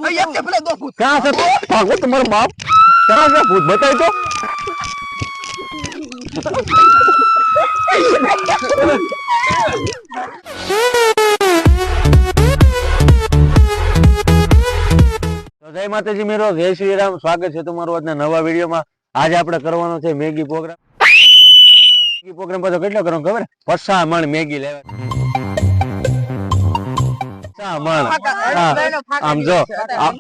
भाई एक के पहले दो भूत कहाँ से भागो तुम्हारा बाप कहाँ से भूत बताए तो जय माताजी मेरो जय श्री राम स्वागत है तुम्हारो આજના નવા વિડિયોમાં આજે આપણે કરવાનો છે મેગી પ્રોગ્રામ પાછો કેટલો કરવાનો ખબર 50 મણ મેગી લેવા 50 મણ આમ જો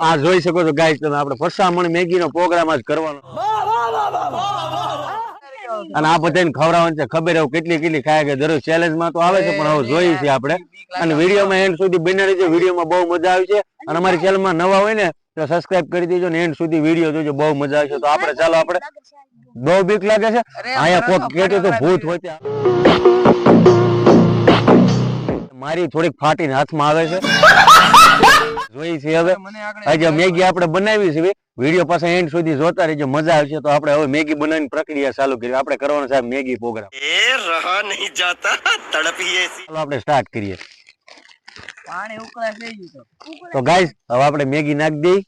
આ જોઈ શકો છો ગાઈસ તમે આપણે 50 મણ મેગી નો પ્રોગ્રામ આજ કરવાનો અને આ બધાને ખવડાવવાનું છે ખબર એવું કેટલી કેટલી ખાય કે દરરોજ ચેલેન્જ માં તો આવે છે પણ હવે જોઈએ છે આપણે અને વિડિયોમાં એન્ડ સુધી બન્યા રહેજો વિડિયોમાં બહુ મજા આવી છે અને અમારી ચેનલ માં નવા હોય ને તો સબસ્ક્રાઇબ કરી દેજો ને એન્ડ સુધી વિડિયો જોજો બહુ મજા આવશે તો આપણે ચાલો આપણે બહુ બીક લાગે છે આયા કોક કહેતો તો ભૂત હોય ત્યાં મારી થોડીક ફાટીને હાથમાં આવે છે જોઈ છે હવે આજે મેગી આપણે બનાવી છે વિડિયો પાછા એન્ડ સુધી જોતા રહેજો મજા આવશે તો આપણે હવે મેગી બનાવવાની પ્રક્રિયા ચાલુ કરીએ આપણે કરવાનો છે મેગી પ્રોગ્રામ એ રહા નહીં જાતા તડપી એસી ચાલો આપણે સ્ટાર્ટ કરીએ પાણી ઉકળા થઈ ગયું તો ગાઈસ હવે આપણે મેગી નાખી દઈ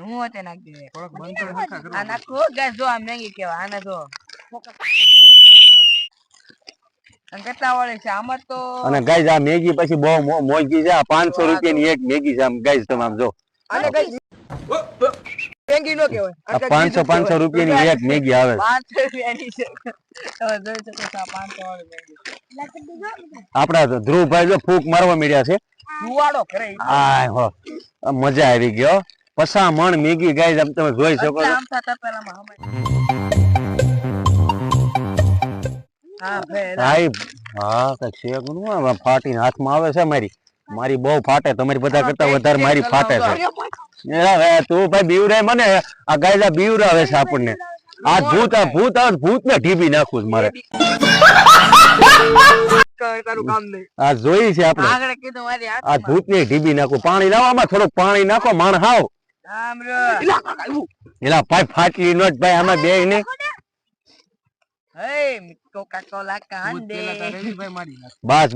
હું હોતે નાખી દે થોડોક બંધ તો હરખા કરો આ નાખો ગાઈસ જો આ મેગી કેવા આને જો અને કેટલા વાળી છે આમાં તો અને ગાઈસ આ મેગી પછી બહુ મોંઘી છે 500 રૂપિયાની એક મેગી છે આમ ગાઈસ તમે આમ જો અને ગાઈસ મેગી નો કહેવાય 500 રૂપિયાની એક મેગી આવે 500 રૂપિયાની છે તમે જોઈ શકો છો 500 વાળી મેગી આપડા ધ્રુવભાઈ જો ફૂક મારવા મળ્યા છે જુવાડો કરે આ હો મજા આવી ગયો 50 મણ મેગી ગાઈસ આમ તમે જોઈ શકો છો આમ થતા પહેલામાં હા ભાઈ હા કે છે કોનું ફાટીને હાથમાં આવે છે મારી બહુ ફાટે તમારી બધા કરતા વધારે મારી ફાટે છે એ તું ભાઈ બીવરાય મને આ ગાયલા બીવરાવે છે આપણને આ ભૂત ને ઢીબી નાખું છે મારે તારું કામ નહીં આ જોઈ છે આપણે આગળ કીધું મારી આ ભૂત ને ઢીબી નાખું પાણી લાવવામાં થોડું પાણી નાખો માણ હાવ આમ રે એલા ભાઈ ફાટલી નો જ ભાઈ આમાં બે ને હે કોકા-કોલા કાંડે બસ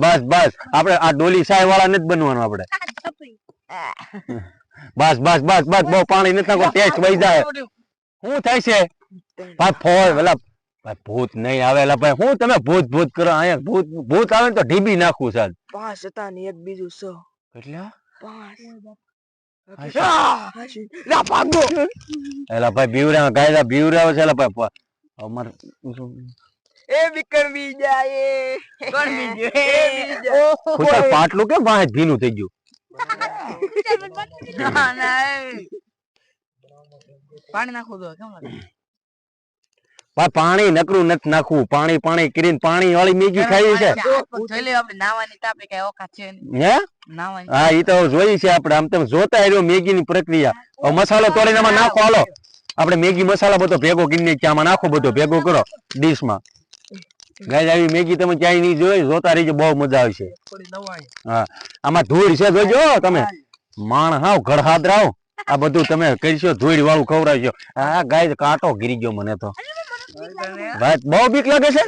આપણે આ ડોલી સાય વાળા નથી બનવાનું આપણે બસ બહુ પાણી નથી નાખો ટેસ્ટ વહી જાય શું થાય છે ભાઈ ફોડ પેલા ભાઈ ભૂત નહીં આવેલા ભાઈ હું તમે ભૂત કરો અહીંયા ભૂત આવે ને તો ઢીબી નાખું સાહેબ 5 હતા ને એક બીજું 100 કેટલા 5 લા ભાગો એલા ભાઈ બીવરા ગાયલા બીવરાવ છે એલા ભાઈ અમાર એ વિકર બી જાય કોણ બી ગયો ખુશા પાટલું કે વાહ ભીનું થઈ ગયું પાણી નાખો દો કેમ લાગે ભાઈ પાણી નકરું નથી નાખવું પાણી કરીને પાણી વાળી મેગી ખાઈ છે જોઈ લે આપણે નાવાની તાપે કઈ ઓકાત છે હે નાવાની હા ઈ તો જોઈ છે આપણે આમ તમે જોતા આવ્યો મેગી ની પ્રક્રિયા હવે મસાલો તોડીને આમાં નાખો હાલો આપણે મેગી મસાલા બધો ભેગો કરીને આમાં નાખો બધો ભેગો કરો ડીશ માં ગાઈસ આવી મેગી તમે ક્યાંય નહીં જોઈ જોતા રહીજો બહુ મજા આવશે હા આમાં ધૂળ છે જોજો તમે માણ હાવ ગળહાદરાવ આ બધું તમે કરશો ધૂળ વાળું ખવડાવશો આ ગાઈસ કાંટો ગીરી ગયો મને તો ભાઈ બહુ બીક લાગે છે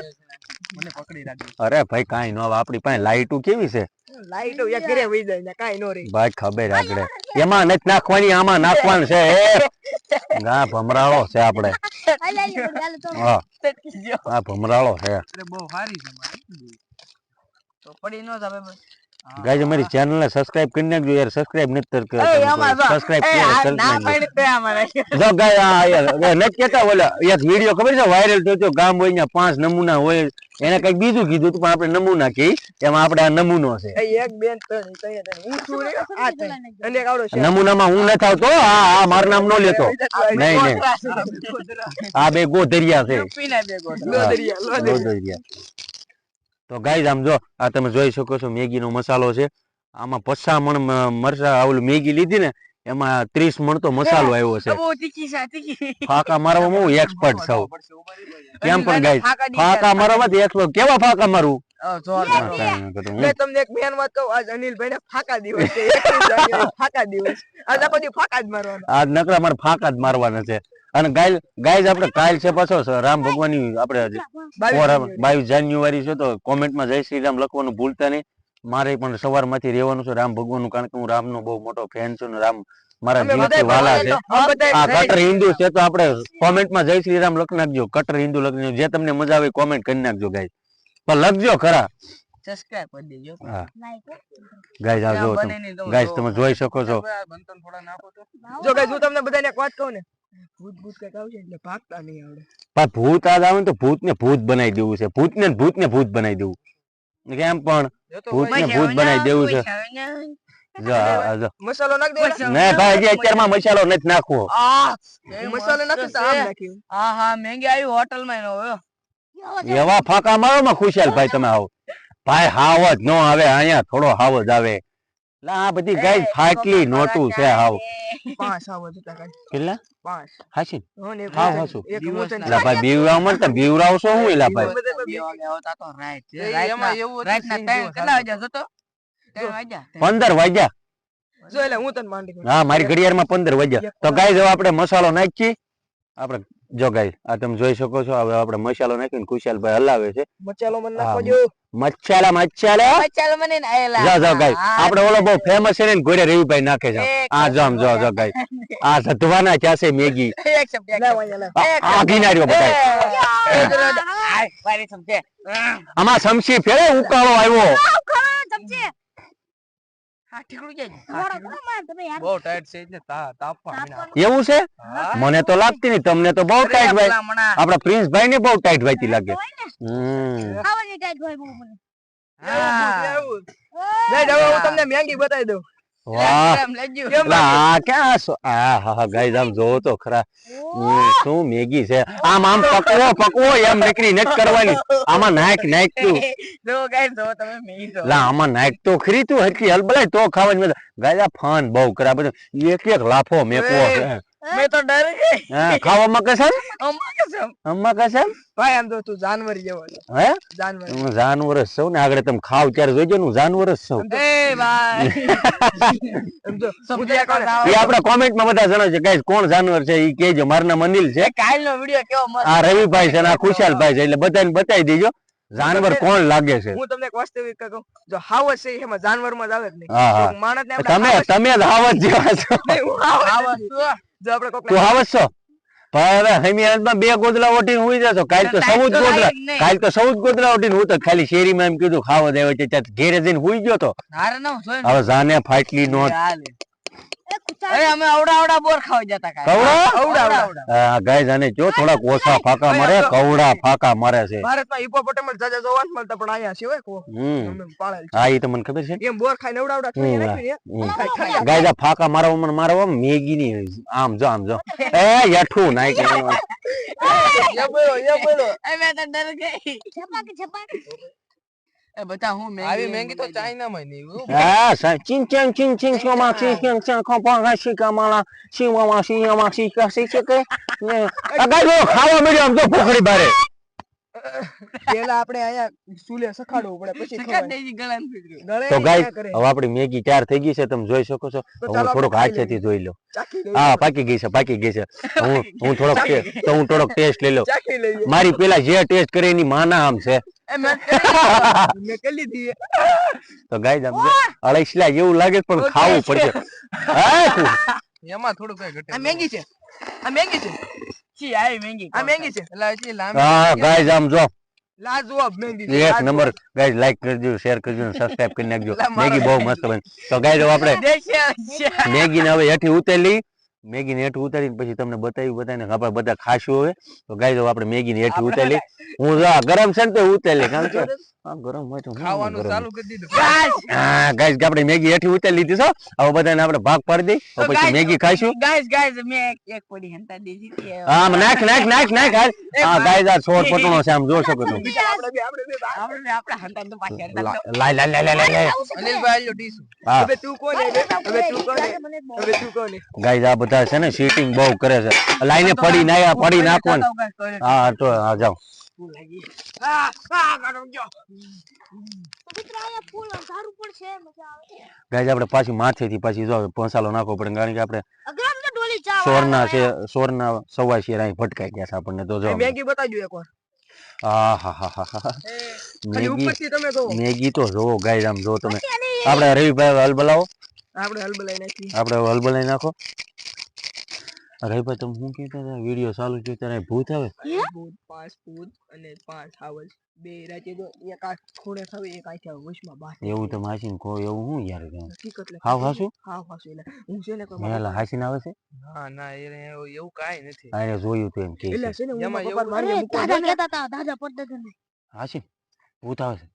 મને પકડી રાખી અરે ભાઈ કાઈ નો આપણી પાસે લાઈટો કેવી છે લાઈટો યા ઘરે વઈ જાય ને કાઈ નો રે ભાઈ ખબર આગળ એમાં નથી નાખવાની આમાં નાખવાનું છે એ ગા ભમરાળો છે આપણે હા આ ભમરાળો છે બહુ સારી છે તો પડી નો જાવે ગાઈસ અમારી ચેનલ ને સબસ્ક્રાઇબ કરી નાખજો યાર સબસ્ક્રાઇબ નથી કરતા સબસ્ક્રાઇબ કરી જો ગાઈસ આ યાર નથી કેતા ઓલા એક વિડિયો ખબર છે વાયરલ થયો તો ગામ હોય ને 5 નમૂના હોય એને કઈક બીજું કીધું પણ આપણે નમૂના કહી એમાં આપણે આ નમૂનો છે એક બેન ત્રણ કઈ હું છું રે આ થાય અને એક આવડો છે નમૂનામાં હું નથી આવતો આ મારું નામ નો લેતો નહીં આ બે ગોધરિયા છે પીના બે ગોધરિયા તો ગાઈસ આમ જો આ તમે જોઈ શકો છો મેગી નો મસાલો છે આમાં 50 મણ મરચા ઓલું મેગી લીધી ને એમાં 30 મણ તો મસાલો આવ્યો છે બહુ તીખી છે તીખી ફાકા મારવામાં હું એક્સપર્ટ છું કેમ પણ ગાઈસ ફાકા મારવામાં એક્સપર્ટ કેવા ફાકા મારું મેં તમને એક મેન વાત કહું આજ અનિલભાઈ ને ફાકા દિવસ છે 21 જાન્યુઆરી ફાકા દિવસ આજ આપણે ફાકા જ મારવાના આજ નકરા મારે ફાકા જ મારવાના છે અને ગાઈસ આપણે કાલ છે પાછો રામ ભગવાનની આપણે 22 જાન્યુઆરી છે તો કોમેન્ટમાં જય શ્રી રામ લખવાનું ભૂલતા નહીં મારે પણ સવારમાંથી રહેવાનું છે રામ ભગવાનનું કારણ કે હું રામનો બહુ મોટો ફેન છું ને રામ મારા અમે જીવથી બધાય વાલા છે આ બધાય આ જય કટ્ટર હિન્દુ છે તો આપણે કોમેન્ટમાં જય શ્રી રામ લખી નાખજો, કટ્ટર હિન્દુ લખી નાખજો. જે તમને મજા આવે કોમેન્ટ કરી નાખજો ગાઈસ, પણ લખજો ખરા. સબસ્ક્રાઇબ કરી દેજો. હા ગાઈસ આ જો ગાઈસ તમે જોઈ શકો છો. જો ગાઈસ હું તમને બધાને એક વાત કહું ને, ભૂત ભૂત કઈક આવશે એટલે ભાગતા નહીં આવડે. પણ ભૂત આજ આવે ને તો ભૂતને ભૂત બનાવી દેવું છે, ભૂતને ભૂત બનાવી દેવું કેમ, પણ ભૂતને ભૂત બનાવી દેવું છે. જો આ જો મસાલો નાખ દે. ના ભાઈ હજી અત્યારમાં મસાલો નથી નાખવો. મસાલો નાખ તો આમ નાખ્યું. હા હા મેંગી આવી હોટલ માં એનો. એવા ફાંકા મારો માં ખુશાલ ભાઈ તમે આવો ભાઈ, હાવ જ નો આવે અહીંયા, થોડો હાવ જ આવે. લા આ બધી ગાઈસ ફાટલી નોટું છે હાવ. 5 આવત હતા કાઈ. કેટલા 5 હાસી હો ને હાવ હાસુ. એક મોટન. લા ભાઈ બીવરાવ મન તો બીવરાવશો હું એલા ભાઈ. આવતા તો રાઈટ એમાં એવું રાઈટ ના ટાઈમ કેટલા વાગ્યા જોતો? 3 વાગ્યા. 15 વાગ્યા. જો એટલે હું તને માંડી કરું. હા મારી ઘડિયાળમાં 15 વાગ્યા. તો ગાઈસ હવે આપણે મસાલો નાખી. આપણે જો ગાઈસ આ તમે જોઈ શકો છો, હવે આપણે મસાલો નાખીને ખુશાલભાઈ હલાવે છે. મસાલો મને નાખો જો. મસાલો મસાલો મને આયેલા. જો જો ગાઈસ આપણે ઓલો બહુ ફેમસ છે ને ઘોડે રવિભાઈ નાખે છે. આ જો આમ જો જો ગાઈસ આ સધવાના ચાસે મેગી. એક શબ્દ આ ગિનારીઓ બતાય. વારી સમજે. આમાં સમસી ફેરે ઉકાળો આવ્યો. હા ઠીકડું જાય. બહુ ટાઈટ છે ને તાપવા. એવું છે મને તો લાગતી નહીં, તમને તો બહુ ટાઈટ ભાઈ. આપડા પ્રિન્સ ભાઈ ને બહુ ટાઈટ ભાઈતી લાગે. હું તમને મેંગી બતાવી દઉં. વાહ આ ક્યાં હા હા ગાઈસ આમ જોવો તો ખરા. શું મેગી છે આમ આમ પકવો એમ નીકળી નથી કરવાની. આમાં નાખ તું જો ગાઈસ જો તમે મેગી જો. લા આમાં નાખ તો ખરી તું હરકી હલબલાય તો ખાવાની મજા. ગાઈસ આ ફન બહુ કરા બધું એક એક લાફો મેકો છે. મેં તો ડર ગઈ. હા ખાવામાં કસમ અમ્મા કસમ કસમ ભાઈ આમ તો તું જાનવર જેવો છે. હે જાનવર. હું જાનવર જ છું ને, આગળ તમે ખાવ ત્યારે જોઈજો ને હું જાનવર જ છું. એ ભાઈ સમજો સમજ્યા કોણ? એ આપણે કોમેન્ટમાં બધા જણાવજો ગાઈસ કોણ જાનવર છે ઈ કહેજો. મારું નામ અનિલ છે. કાલનો વિડિયો કેવો મસ્ત. આ રવિભાઈ છે ને આ ખુશાલભાઈ છે, એટલે બધાને બતાવી દેજો જાનવર કોણ લાગે છે. હું તમને એક વાસ્તવિક કહું, જો હાવજ છે એમાં જાનવરમાં જ આવે જ નહીં. હા હા માણસ ને તમે જ હાવજ જેવા છો. જો આપણે કોક તું હાવજ છો પણ હવે હમીરાજમાં 2 ગોદલા ઓટીને હુઈ જશો. કાલ તો 14 ગોદલા ઓટીને હું તો ખાલી શેરીમાં એમ કીધું ખાવા દેવા છે ત્યાં ઘેરે જઈને હુઈ ગયો તો. હવે જાને ફાટલી નોટ અમે આવડા બોર ખાવા જતા કવડા ગાય જાને જો થોડાક ઓછા ફાકા મારે, કવડા ફાકા મારે છે. ભારતમાં હિપોપોટેમસ જાજા જોવા ન મળતા, પણ અહીંયા છે હોય કો પાળેલ છે. હા ઈ તો મને ખબર છે. એમ બોર ખાઈને આવડા ખાઈ નાખ્યું. ગાય જા ફાકા મારવા મને મારવા મેગી ની આમ જો એ યઠું નાઈ કે યે બોલો અમે તો ડર ગઈ. એ બતા હું મેંગી આવી મેંગી તો ચાઇનામાં નહીં. હા ચિંગ ચોમાં ચિંગ ખોપા શીકા માલા શીવામાં શીકા શીકે આ ગાય ખાવા મળ્યો આમ તો પોખરી બારે. પેલા આપણે અહીંયા ચૂલે સખાડવું પડે પછી ખવાય. તો ગાઈસ હવે આપણી મેગી તૈયાર થઈ ગઈ છે, તમે જોઈ શકો છો. હું થોડોક હાથેથી જોઈ લઉં. હા પાકી ગઈ છે. હું થોડોક ટેસ્ટ લઈ લઉં. મારી પેલા જે ટેસ્ટ કરે એની માના આમ છે. મેં કરી લીધી. તો ગાઈસ આમ અળસલા જેવું લાગે પણ ખાવું પડશે. એમાં થોડું કઈ ઘટે. આ મેંગી છે. છી આઈ મેંગી. આ મેંગી છે. એટલે છે લાંબી. હા ગાઈસ આમ જો લાજવાબ મેંગી છે. એક નંબર. ગાઈસ લાઈક કરજો, શેર કરજો અને સબસ્ક્રાઇબ કરી નાખજો. મેગી બહુ મસ્ત બને. તો ગાઈસ આપણે મેગી ને હવે હેઠી ઉતારી મેગી ને હેઠી ઉતારીને પછી તમને બતાવીને આપણે બધા ખાશું હવે. તો ગાઈસ હવે આપણે મેગી ને હેઠી ઉતારી. હું જો ગરમ છે ને તો ઉતારી કારણ કે આ ગરમ હોય તો ખાવાનું ચાલુ કરી દીધું. હા ગાઈસ આપણે મેગી હેઠી ઉતારી લીધી છે. હવે બધાને આપણે ભાગ પાડી દઈ તો પછી મેગી ખાઈશું. ગાઈસ મે એક પડી હંતા દીધી. હા નાખ. હા ગાઈસ આ છોડ પટણો છે આમ જોઈ શકો છો. આપણે હંતા તો પાછી હંતા. લાય અનિલભાઈ લો ડીશ. હવે તું કોને? ગાઈસ આ બધા છે ને સીટિંગ બહુ કરે છે. લાઈને પડી નાખવાનું. હા તો આ જાઓ. ગાઈસ આપણે પાછી માથેથી પાછી જો મસાલો નાખવો પડે કારણ કે આપણે સોરના સવા શેર અહીં ભટકાઈ ગયા છે આપણને. તો જો મેગી બતાવજો એકવાર. હા મેગી તો જોવો ગાઈસ આમ જો તમે. આપણે રવિભાઈ હલ બોલાવો. આપણે હલબલાઈ નાખી. આપણે હવે હલબલાઈ નાખો. અરે ભાઈ તમે શું કહેતા હતા વિડીયો ચાલુ છે ત્યારે ભૂત આવે? ભૂત, 5 ભૂત અને 5 હાવજ. બે રાતે તો એક આ ખૂણે ખાવે, એક આખે વશમાં બાસ. એવું તમે હાસીને કહો એવું હું યાર કહું. હકીકત લે. હાવ હાસુ? હાવ હાસુ. એટલે હું છે ને કોઈ મેલા હાસીને આવે છે? ના ના એવું કાંઈ નથી. આને જોયું તો એમ કે એટલે છે છે ને હું એમાં મારા પપ્પા એવું મારીને મૂકવા દાદા ગયો ને. કહેતા હતા દાદા પડતા હતા ને. હાસી ભૂત આવે છે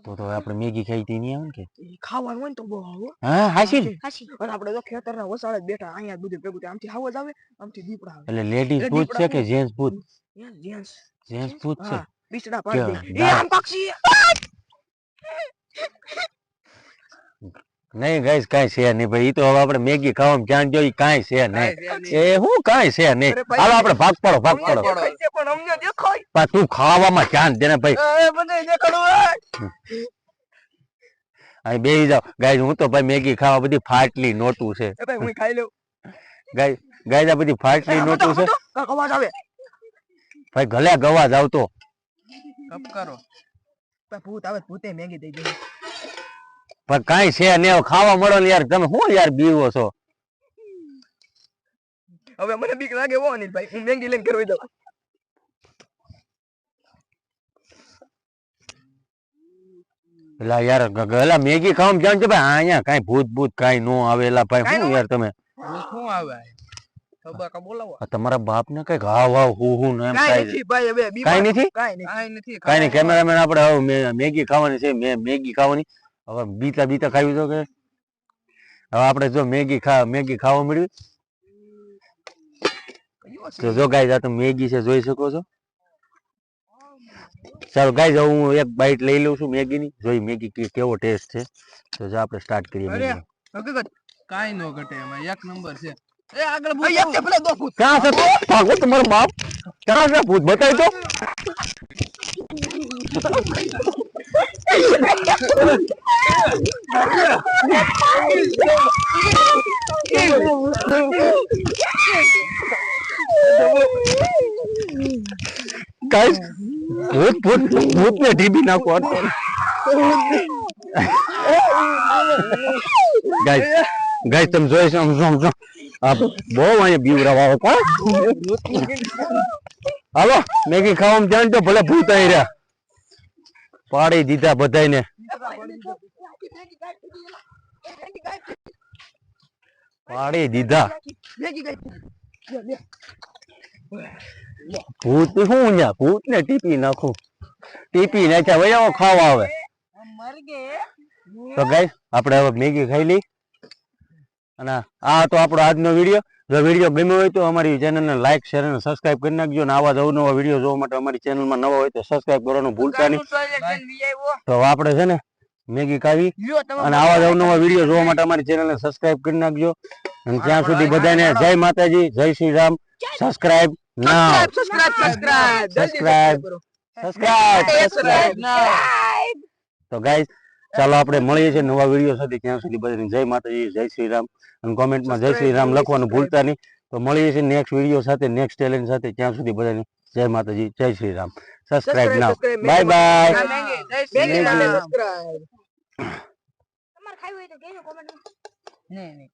તો હવે આપણે મેગી ખાઈ તી નહીં આવે ને કે? ઈ ખાવાનું હોય ને તો બહુ આવો. હા હાસી હાસી અને આપણે તો ખેતરના વસાળે જ બેઠા, અહીંયા જ બધું ભેગું થાય. આમથી હાવજ આવે, આમથી દીપડા આવે. એટલે લેડીઝ ભૂત છે કે જેન્ટ્સ ભૂત? જેન્ટ્સ. જેન્ટ્સ ભૂત છે. હા, બિચડા પાડી દે. એ ના. આમ પક્ષી. નહીં ગાઈસ કાંઈ છે નહીં ભાઈ. ઈ તો હવે આપણે મેગી ખાવામાં ધ્યાન જો. ઈ કાંઈ છે નહીં. કાંઈ છે નહીં. એ હું કાંઈ છે નહીં. અરે ભાઈ, હાલો આપણે ભાગ પાડો ભાગ અમને પાડો. દેખાય છે પણ અમને દેખાય. પણ તું ખાવામાં ધ્યાન દે ને ભાઈ. એ મને દેખાડું હોય. અહીં બેસી જાવ ગાઈસ. હું તો ભાઈ મેગી ખાવા બધી ફાટલી નોટું છે. એ ભાઈ હું ખાઈ લઉં. ગાઈસ ગાઈસ આ બધી ફાટલી નોટું છે. કાંઈક અવાજ આવે. ભાઈ ગલે ગવા જાવ તો કપ કરો. ભાઈ ભૂત આવે તો ભૂતે મેગી દઈ દે. પણ કાંઈ છે નહીં. હવે ખાવા મળો ને યાર. તમે શું યાર બીવો છો? હવે મને બીક લાગે હો અનિલભાઈ. હું મેગી લઈને ઘરે વઈ જાઉં. એલા યાર ગલા મેગી ખાવામાં જાણ છે ભાઈ. અહીંયા કાંઈ ભૂત ભૂત કાંઈ નો આવે. એલા ભાઈ કાંઈ શું નો યાર તમે શું આવે? તબાકા બોલાવો. આ તમારા બાપ ને કઈક હાવ હાવ હું ને એમ કાંઈ થાય છે. નથી ભાઈ, હવે બીમાર. કાંઈ નથી? કાંઈ નથી. કાંઈ નથી. કાંઈ નહીં. કેમેરામેન આપણે હવે મેગી ખાવાની છે. મેગી ખાવાની. હવે બીતા બીતા ખાવી તો કે હવે આપણે જો મેગી ખાવા મળ્યું તો જો ગાઈસ આ તો મેગી છે જોઈ શકો છો. ચાલો ગાઈસ હવે હું એક બાઈટ લઈ લઉં છું મેગી ની. જોઈ મેગી કેવો ટેસ્ટ છે. તો જો આપણે સ્ટાર્ટ કરીએ. અરે મેગી. હકીકત કાંઈ નો ઘટે એમાં. એક નંબર છે. એ આગળ ભાઈ, ભૂત એક છે પેલા દો ભૂત. ક્યાં છે ભાગો તમારો બાપ? ક્યાં છે ભૂત? બતાવી તો. ગાઈસ ભૂત ને ઢીબી નાખો. ગાઈસ તમે જોઈ સમજો આ બહુ અહીંયા બીવરાવા આવે કોણ? હાલો મેગી ખાવામાં જાણ તો ભલે ભૂત આવી રહ્યા. પાડી દીધા બધાયને. પાડી દીધા. મેગી ગઈ. લે, લે. ભૂત શું ન્યા? ભૂત ને ટીપી નાખું. ટીપી નાખ્યા ભાઈ આવો ખાવા આવે. તો ગાઈસ આપણે હવે મેગી ખાઈ લઈ. અને આ તો આપણો આજનો વિડીયો. જો વિડીયો ગમ્યો હોય તો અમારી ચેનલને લાઈક શેર અને સબસ્ક્રાઇબ કરી નાખજો. અને આવા જ અવનવા વિડીયો જોવા માટે અમારી ચેનલમાં નવા હોય તો સબસ્ક્રાઇબ કરવાનું ભૂલતા નહીં. તો આપણે છે ને મેગી ખાવી લ્યો તમે. અને આવા જ અવનવા વિડીયો જોવા માટે અમારી ચેનલને સબસ્ક્રાઇબ કરી નાખજો. અને ત્યાં સુધી બધાને જય માતાજી, જય શ્રી રામ. સબસ્ક્રાઇબ નાવ. સબસ્ક્રાઇબ. તો ગાઈસ ચાલો આપણે મળીએ છીએ નવા વિડીયો સાથે. ત્યાં સુધી બધાને જય માતાજી, જય શ્રી રામ. અને કોમેન્ટમાં જય શ્રી રામ લખવાનું ભૂલતા નહીં. તો મળીએ છીએ નેક્સ્ટ વિડીયો સાથે, નેક્સ્ટ ટેલેન્ટ સાથે. ત્યાં સુધી બધાને જય માતાજી, જય શ્રી રામ. સબસ્ક્રાઇબ નાવ. Bye bye. Maggi Maggi. Subscribe. તમારે ખાવી હોય તો કહેજો કોમેન્ટમાં. નહીં નહીં